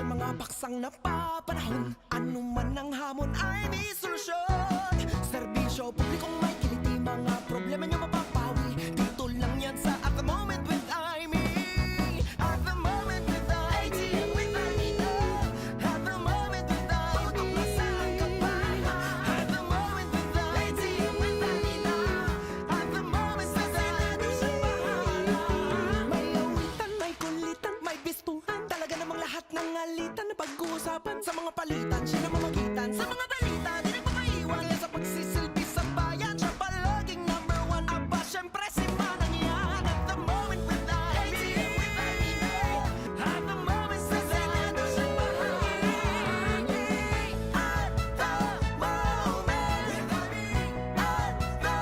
Sa mga paksang napapanahon, ano man ang hamon ay may solusyon. Serbisyo publikong may kiliti, mga problema nyo mapapawi. Dito lang yan sa At The Moment with Aimee. At The Moment with Aimee. With Aimee na. At The Moment with Aimee. Tutok na saan ka pa? At The Moment with Aimee. With Aimee na. At The Moment with Aimee. Siya bahala. May awitan, may kulitan, may bistuhan. Talaga namang lahat ng alitan na pag-uusapan sa mga palitan. Siya na mamagitan sa mga balita. Di nagpapaiwan kaya sa pagsisilbi sa bayan. Siya palaging number one. Aba, syempre si Manang yan. At The Moment with Aimee. With Aimee na. At The Moment with Aimee. Siya bahala. At The Moment with Aimee. At The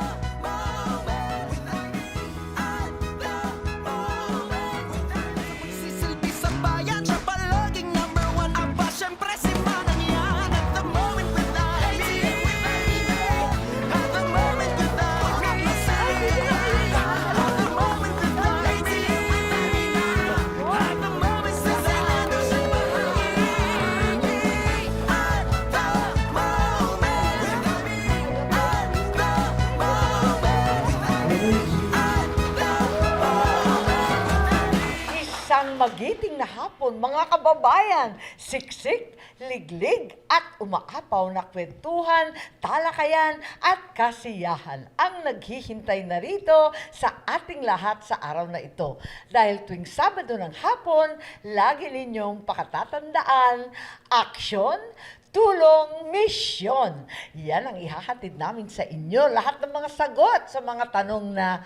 Moment with Aimee. At The Moment with Aimee. Sa pagsisilbi sa bayan. Siya palaging number one. Aba, syempre si Manang yan. At The Moment with Aimee. With Aimee na. At The Moment with Aimee. At The Moment with Aimee. With Aimee na. At The Moment with Aimee. Siya bahala. At The Isang magiting na hapon, mga kababayan, siksik, liglig at umaapaw na kwentuhan, talakayan at kasiyahan ang naghihintay na rito sa ating lahat sa araw na ito. Dahil tuwing Sabado ng hapon, lagi ninyong pakatatandaan, aksyon, tulong, misyon. Yan ang ihahatid namin sa inyo. Lahat ng mga sagot sa mga tanong na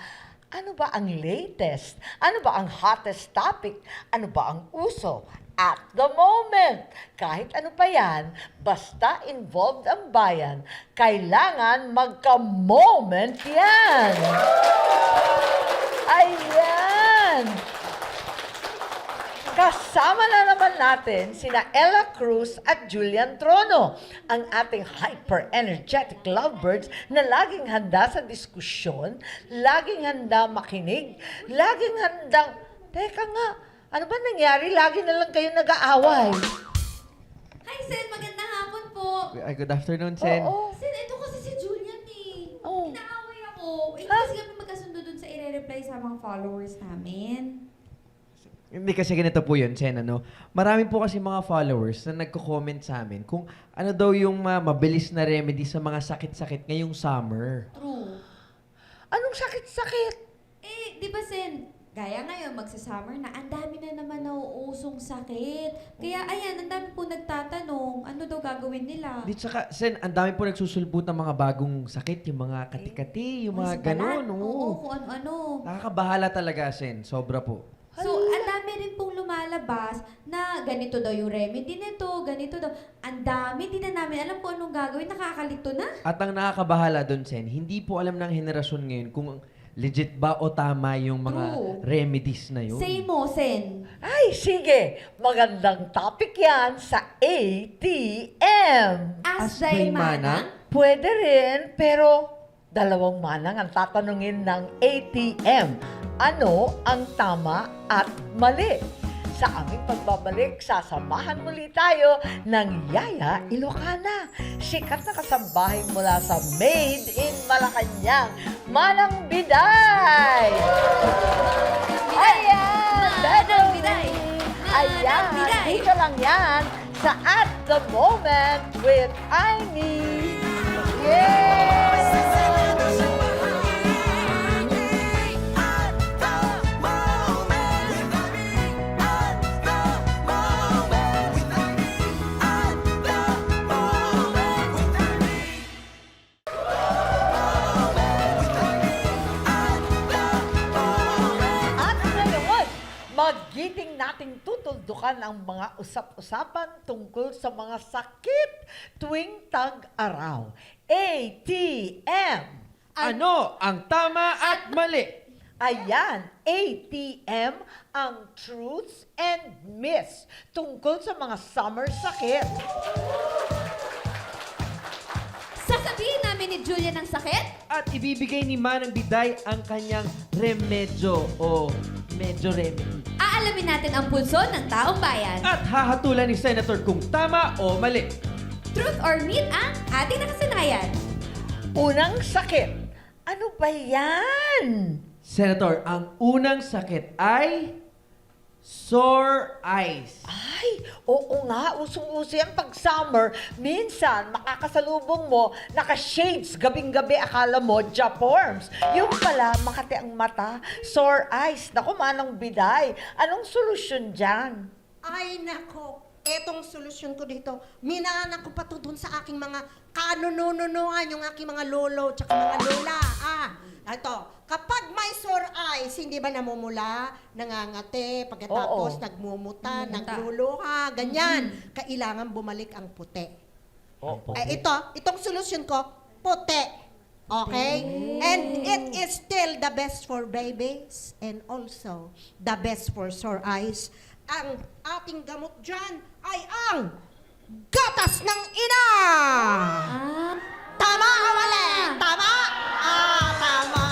ano ba ang latest? Ano ba ang hottest topic? Ano ba ang uso? At the moment, kahit ano pa yan, basta involved ang bayan, kailangan magka-moment yan. Ayan! Kasama na naman natin sina Ella Cruz at Julian Trono, ang ating hyper-energetic lovebirds na laging handa sa diskusyon, laging handa makinig, laging handang, teka nga, ano ba nangyari? Lagi na lang kayo nag-aaway. Hi, Sen! Magandang hapon po! Ay, good afternoon, Sen. Oo. Sen, ito kasi si Julian eh. Oh. Inaaway ako. Eh, Ha? kasi kami magkasundo dun sa i-reply sa mga followers namin. Hindi kasi ganito po yun, Sen, ano? Marami po kasi mga followers na nagko-comment sa amin kung ano daw yung mabilis na remedy sa mga sakit-sakit ngayong summer. True. Anong sakit-sakit? Eh, di ba, Sen? Gaya ngayon, magsa-summer na, ang dami na naman nauusong sakit. Kaya, ayan, ang dami po nagtatanong, ano daw gagawin nila? Di tsaka, Sen, ang dami po nagsusulput ng mga bagong sakit, yung mga kati-kati, yung mga Mas ganun, balat. Oo, kung ano-ano. Nakakabahala talaga, Sen. Sobra po. So, ang dami rin pong lumalabas na ganito daw yung remedy nito, ganito daw. Ang dami, di na namin alam kung anong gagawin, nakakalito na. At ang nakakabahala doon, Sen, hindi po alam ng henerasyon ngayon kung legit ba o tama yung mga True. remedies na yun. Say mo, Sen. Ay, sige. Magandang topic yan sa ATM. As Asday thy manang? manang, Pwede rin, pero dalawang manang ang tatanungin ng ATM. Ano ang tama at mali? Sa aming pagbabalik, sasamahan muli tayo ng Yaya Ilocana. Sikat na kasambahay mula sa Made in Malacanang, Manang Biday! Ayan! Manang Biday! Ayan! Manang Biday! Dito lang yan sa At The Moment with Aimee! Yay! At ngayon, magiting nating tutuldukan ang mga usap-usapan tungkol sa mga sakit tuwing tag-araw. ATM! Ano ang tama at mali? Ayan, ATM ang truths and myths tungkol sa mga summer sakit. sasabihin namin ni Julian ang sakit? At ibibigay ni Manang Biday ang kanyang remedyo o medyo remedy. Aalamin natin ang pulso ng taong bayan. At hahatulan ni Senator kung tama o mali. Truth or myth ang ating nakasanayan. Unang sakit. Ano ba yan? Senator, ang unang sakit ay sore eyes. Ay, oo nga, usong-uso yan pag summer. Minsan, makakasalubong mo, naka-shades, gabing-gabi, akala mo, Japorms. Yung pala, makati ang mata, sore eyes. Naku, manang biday. Anong solusyon dyan? Ay, nako. Etong solusyon ko dito, minaanak ko pa to dun sa aking mga kanunununuan, yung aking mga lolo tsaka mga lola. Ito, kapag may sore eyes, hindi ba namumula, nangangate, pagkatapos Oo. nagmumuta, Namumuta. nagluluha, ganyan. Kailangan bumalik ang puti. Oo. Itong solusyon ko, puti. Okay? And it is still the best for babies and also the best for sore eyes. Ang ating gamot dyan ay ang gatas ng ina! Ah, Tama o mali? Tama? Tama.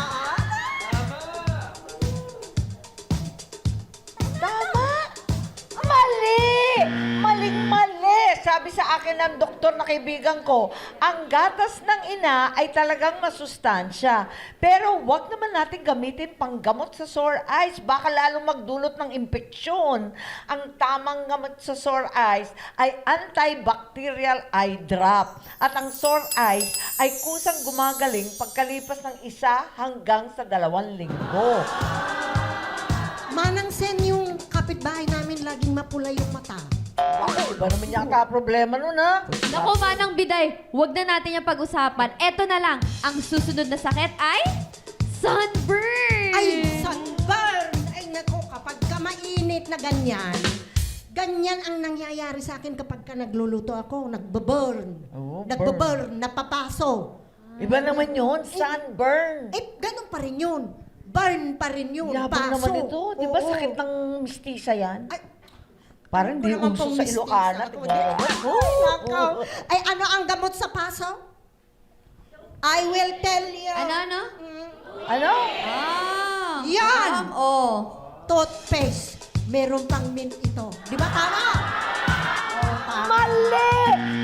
Tama? Mali! Maling-mali! Sabi sa akin ng doktor na kaibigan ko, ang gatas ng ina ay talagang masustansya. Pero wag naman natin gamitin panggamot sa sore eyes. Baka lalong magdulot ng impeksyon. Ang tamang gamot sa sore eyes ay antibacterial eye drop. At ang sore eyes ay kusang gumagaling pagkalipas ng 1 hanggang sa 2 linggo. Manang Sen, yung kapitbahay namin laging mapula yung mata. Ako, iba naman yata problema nun, ha? Naku, Manang Biday, huwag na natin yung pag-usapan. Eto na lang, ang susunod na sakit ay sunburn! Ay, sunburn! Ay, nako, kapag ka mainit na ganyan, ganyan ang nangyayari sa akin kapag ka nagluluto ako, nagbaburn. Oo, Nagbaburn, napapaso. Iba naman yun, sunburn. Ganun pa rin yun. Burn pa rin yun. Yabang paso. naman ito. Di ba Oo. sakit ng mistisa yan? Ay, Parang ko di naman uso pong sa mistisa Ilocana. ako, Di di ba? ba? Ay, nakaw. Ay, ano ang gamot sa paso? I will tell you. Ano? Ano? Ah! Yan! Oh. Toothpaste. Meron pang mint ito. Di ba tama? Oh, tama. Mali!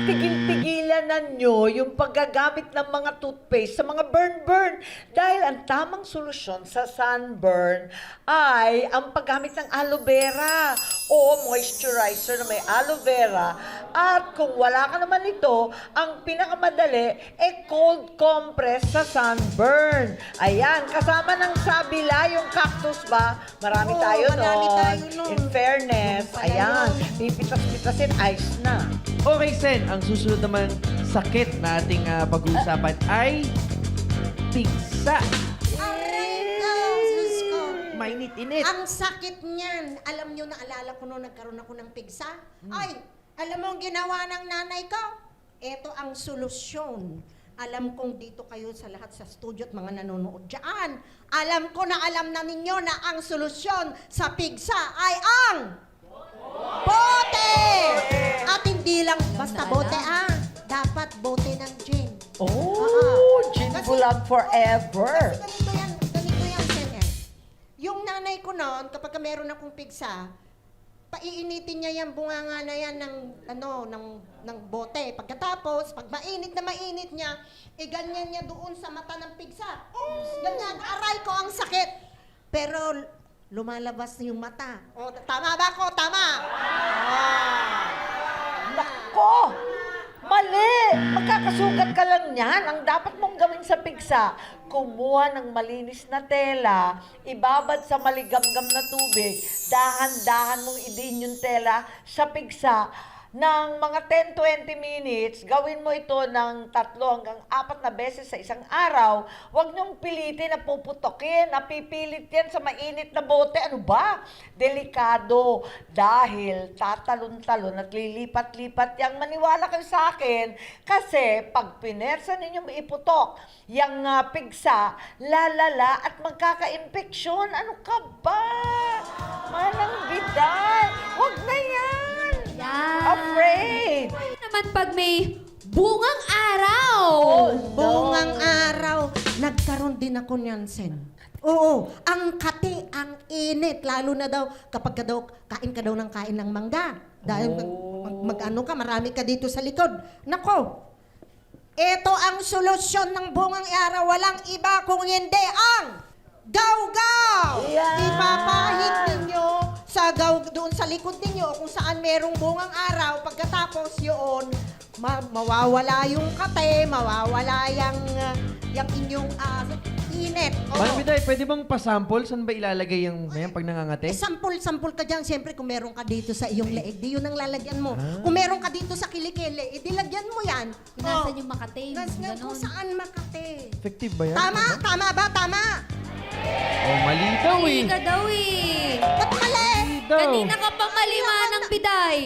Tigil-tigilan na nyo yung paggagamit ng mga toothpaste sa mga burn-burn. Dahil ang tamang solusyon sa sunburn ay ang paggamit ng aloe vera o moisturizer na may aloe vera. At kung wala ka naman ito, ang pinakamadali cold compress sa sunburn. Ayan, kasama ng sabila yung cactus ba? Marami Oo, tayo marami nun. tayo nun. In fairness, Pala ayan, yun. pipitas-pitasin, ice na. Okay, Sen, ang susunod naman sakit na ating pag-uusapan ay pigsa. Aray ko, Diyos ko. Mainit-init. Ang sakit niyan. Alam niyo, naalala ko noon nagkaroon ako ng pigsa. Ay, alam mo ang ginawa ng nanay ko? Ito ang solusyon. Alam kong dito kayo sa lahat sa studio at mga nanonood dyan. Alam ko na alam na ninyo na ang solusyon sa pigsa ay ang bote! At hindi lang basta bote dapat bote ng gin. Oh, gin Kasi- bulag forever. Ganito yan, Sen. Yung nanay ko noon, kapag meron akong pigsa, paiinitin niya yung bunganga na yan ng bote. Pagkatapos, pag mainit na mainit niya, ganyan niya doon sa mata ng pigsa. Ganyan, aray ko ang sakit. Pero lumalabas na yung mata. O, tama ba ako? Tama! Nako! Mali! Magkakasugat ka lang yan. Ang dapat mong gawin sa pigsa, kumuha ng malinis na tela, ibabad sa maligamgam na tubig, dahan-dahan mong idiin yung tela sa pigsa ng mga 10-20 minutes, gawin mo ito ng 3 hanggang 4 na beses sa isang araw. Huwag niyong pilitin na puputokin, napipilit yan sa mainit na bote. Ano ba? Delikado. Dahil tatalon-talon at lilipat-lipat yang maniwala kayo sa akin. Kasi pag pinersa ninyong iputok yung pigsa, lalala at magkaka-impeksyon. Ano ka ba? Manang biday. Huwag na yan. Yan. Afraid. Ano naman pag may Bungang araw! Bungang araw. Nagkaroon din ako niyan, Sen. Oo, ang kati, ang init. Lalo na daw, kapag ka daw, kain ka daw ng kain ng mangga. Dahil mag-ano ka, marami ka dito sa likod. Nako, ito ang solusyon ng bungang araw. Walang iba kung hindi ang gaw-gaw! Yan! Ipapahid ninyo sa doon sa likod ninyo kung saan merong bungang araw. Pagkatapos yun, mawawala yung kate, mawawala yung inyong init. Oo. Ma'am Biday, pwede bang pasample? Saan ba ilalagay yung ganyan pag nangangate? Sampol ka dyan. Siyempre, kung meron ka dito sa iyong leeg, di yun ang lalagyan mo. Kung meron ka dito sa kilikili, dilagyan mo yan. Nasaan yung Makati? Kung saan Makati. Effective ba yan? Tama? Tama ba? Tama? Oh, mali daw Mali eh. ka daw eh. Ba't mali? Daw. Kanina ka pa maliwanang biday.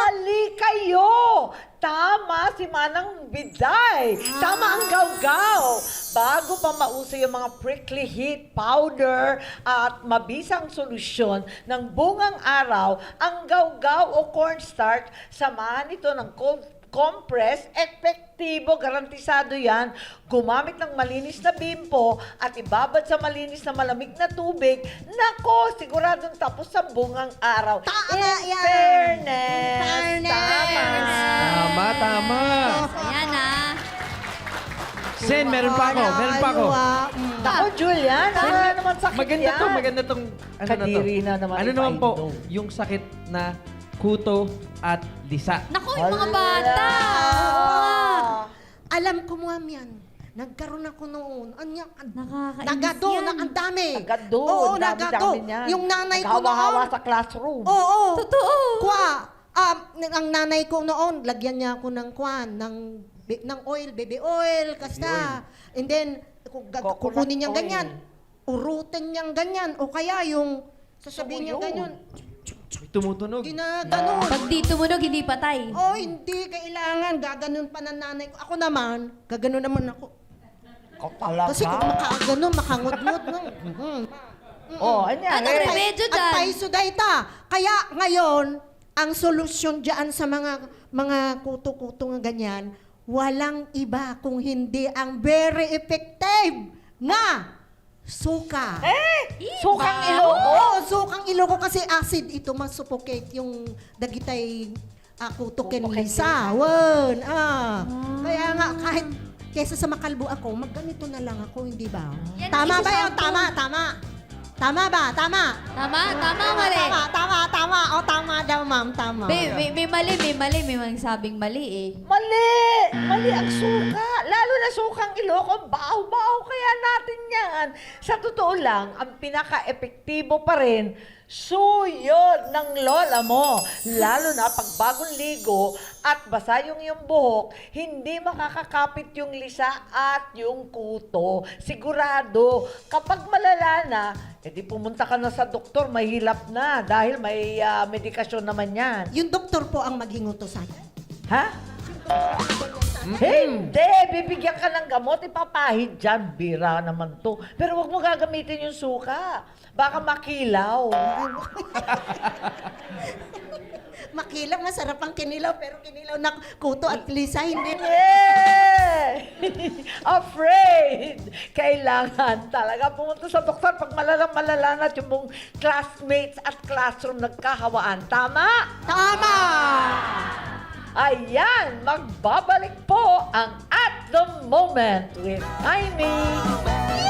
Mali kayo! Tama si Manang Biday. Tama ang gaw-gaw. Bago pa mauso yung mga prickly heat powder at mabisang solusyon ng bungang araw, ang gaw-gaw o cornstarch, samahan ito ng cold compress, epektibo, garantisado yan. Gumamit ng malinis na bimpo at ibabad sa malinis na malamig na tubig. Nako, siguradong tapos sa bungang araw. Tama In yan. fairness. Tama, tama. Ayan ah. Sen, meron pa ako. Nako, Julian, ano na naman sakit Maganda yan? to, maganda tong Kadiri na naman Ano if naman I po, know. yung sakit na kuto at lisa. Naku, yung mga bata. Oo nga. Alam ko mo yan. Nagkaroon ako noon. Anya, Nakakainis nagado, yan. ang dami. Agad Oo, doon, nagado. dami-dami niyan. Yung nanay ko Naghawa-hawa noon. sa classroom. Oo. Totoo. Kwa, ang nanay ko noon, lagyan niya ako ng kwan, ng oil, baby oil, kasta. And then, Coconut kukunin niyang oil. ganyan. Urutin niyang ganyan. O kaya yung, sasabihin niya Sumuyo. ganyan. Tumutunog. Ginaganon. Pag di tumunog, hindi patay. Oh, hindi kailangan. Gaganon pa ng nanay ko. Ako naman, gaganon naman ako. Ikaw talaga. Kasi kung makaganon, makangod-ngod. Oh, anya. Anong remedyo At dyan? paisudayta. Kaya ngayon, ang solusyon dyan sa mga kuto-kuto nga ganyan, walang iba kung hindi ang very effective nga suka. Sukang Baho. Ilocos. Oo, sukang Ilocos kasi acid ito masuffocate yung dagitay kutukin Kutukin lisa. Wan, Kaya nga kahit kesa sa makalbo ako, magganito na lang ako, hindi ba? Yan, Tama ba isa yun? sa- Tama, tama. Tama ba? Tama. Tama, mali. Tama. O, tama daw, ma'am. Tama. May mali. May mga sabing mali eh. Mali! Mali ang suka. Lalo na sukang Ilocos. Baho-baho kaya natin yan. Sa totoo lang, ang pinaka-epektibo pa rin, suyod ng lola mo. Lalo na pag bagong ligo at basa yung iyong buhok, hindi makakakapit yung lisa at yung kuto. Sigurado, kapag malala na, edi pumunta ka na sa doktor, mahilap na dahil may medikasyon naman yan. Yung doktor po ang maghinguto sa akin. Ha? Hindi! Bibigyan ka ng gamot, ipapahid dyan. Bira naman to. Pero wag mo gagamitin yung suka. Baka makilaw. Makilaw, masarap ang kinilaw, pero kinilaw na kuto at lisa, hindi. Yeah! Afraid! Kailangan talaga pumunta sa doktor pag malala at yung mong classmates at classroom nagkahawaan. Tama? Tama! Ayan, magbabalik po ang At The Moment with Aimee.